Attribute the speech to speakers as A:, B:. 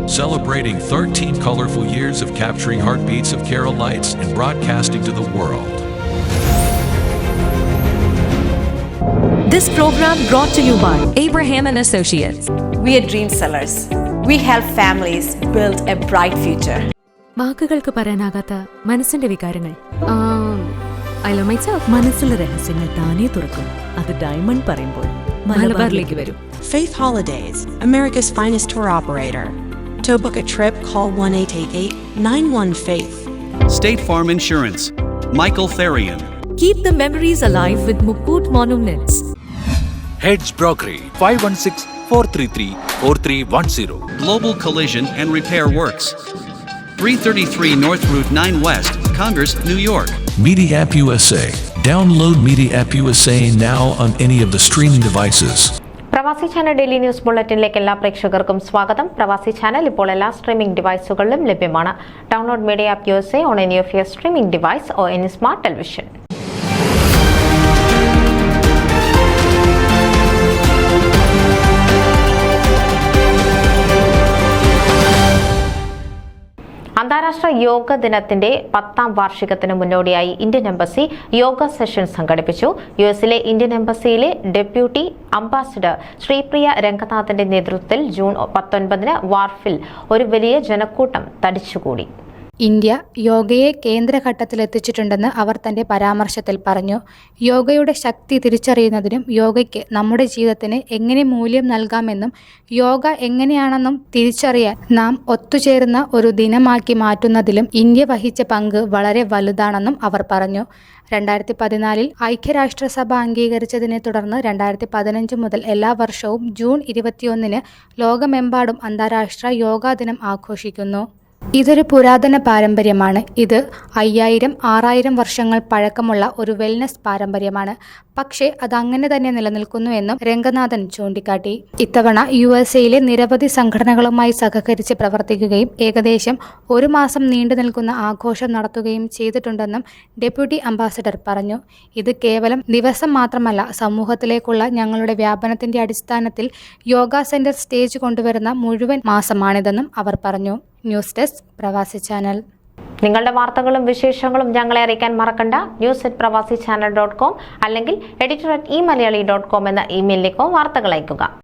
A: celebrating 13 colorful years of capturing heartbeats of Kerala lights and broadcasting to the world.
B: This program brought to you by Abraham and Associates.
C: We are dream sellers. We help families build a bright future.
B: വാക്കുകൾക്ക് പറയാനാകാത്ത മനസ്സിന്റെ വികാരങ്ങൾ. I love myself. മനസ്സിലെ രഹസ്യങ്ങൾ താനേ തുറക്കും. അത് diamond പറയുമ്പോൾ മലബാറിലേക്ക് വരും.
D: Faith Holidays, America's finest tour operator. To book a trip, call 1-888-91-FAITH.
E: State Farm Insurance, Michael Therian.
B: Keep the memories alive with Mukut Monuments.
F: Heads Brokery 516-433-4310.
E: Global Collision and Repair Works, 333 North Route 9 West, Congress, New York.
A: Media App USA. Download Media App USA now on any of the streaming devices.
G: പ്രവാസി channel daily news ബുള്ളറ്റിനിലേക്ക് എല്ലാ പ്രേക്ഷകർക്കും സ്വാഗതം. പ്രവാസി channel ഇപ്പോൾ എല്ലാ streaming ഡിവൈസുകളിലും ലഭ്യമാണ്. Download media app USA on any of your streaming device or any smart television. അന്താരാഷ്ട്ര യോഗ ദിനത്തിന്റെ 10ാം വാർഷികത്തിന് മുന്നോടിയായി ഇന്ത്യൻ എംബസി യോഗ സെഷൻ സംഘടിപ്പിച്ചു. യുഎസിലെ ഇന്ത്യൻ എംബസിയിലെ ഡെപ്യൂട്ടി അംബാസിഡർ ശ്രീപ്രിയ രംഗനാഥന്റെ നേതൃത്വത്തിൽ ജൂൺ 19-ന് വാർഫിൽ ഒരു വലിയ ജനക്കൂട്ടം തടിച്ചുകൂടി.
H: ഇന്ത്യ യോഗയെ കേന്ദ്രഘട്ടത്തിലെത്തിച്ചിട്ടുണ്ടെന്ന് അവർ തന്റെ പരാമർശത്തിൽ പറഞ്ഞു. യോഗയുടെ ശക്തി തിരിച്ചറിയുന്നതിനും യോഗയ്ക്ക് നമ്മുടെ ജീവിതത്തിന് എങ്ങനെ മൂല്യം നൽകാമെന്നും യോഗ എങ്ങനെയാണെന്നും തിരിച്ചറിയാൻ നാം ഒത്തുചേരുന്ന ഒരു ദിനമാക്കി മാറ്റുന്നതിലും ഇന്ത്യ വഹിച്ച പങ്ക് വളരെ വലുതാണെന്നും അവർ പറഞ്ഞു. 2014 ഐക്യരാഷ്ട്രസഭ അംഗീകരിച്ചതിനെ തുടർന്ന് 2015 മുതൽ എല്ലാ വർഷവും ജൂൺ 21-ന് ലോകമെമ്പാടും അന്താരാഷ്ട്ര യോഗാ ദിനം ആഘോഷിക്കുന്നു. ഇതൊരു പുരാതന പാരമ്പര്യമാണ്. ഇത് 5000-6000 വർഷങ്ങൾ പഴക്കമുള്ള ഒരു വെൽനസ് പാരമ്പര്യമാണ്. പക്ഷേ അത് അങ്ങനെ തന്നെ നിലനിൽക്കുന്നുവെന്നും രംഗനാഥൻ ചൂണ്ടിക്കാട്ടി. ഇത്തവണ USA-യിലെ നിരവധി സംഘടനകളുമായി സഹകരിച്ച് പ്രവർത്തിക്കുകയും ഏകദേശം 1 മാസം നീണ്ടു നിൽക്കുന്ന ആഘോഷം നടത്തുകയും ചെയ്തിട്ടുണ്ടെന്നും ഡെപ്യൂട്ടി അംബാസഡർ പറഞ്ഞു. ഇത് കേവലം ദിവസം മാത്രമല്ല, സമൂഹത്തിലേക്കുള്ള ഞങ്ങളുടെ വ്യാപനത്തിന്റെ അടിസ്ഥാനത്തിൽ യോഗ സെന്റർ സ്റ്റേജ് കൊണ്ടുവരുന്ന മുഴുവൻ മാസമാണിതെന്നും അവർ പറഞ്ഞു. ന്യൂസ് ഡെസ്ക് പ്രവാസി ചാനൽ.
G: നിങ്ങളുടെ വാർത്തകളും വിശേഷങ്ങളും ഞങ്ങളെ അറിയിക്കാൻ മറക്കണ്ട. news@pravasichannel.com അല്ലെങ്കിൽ editor@eMalayali.com എന്ന ഇമെയിലിലേക്കോ വാർത്തകൾ അയയ്ക്കുക.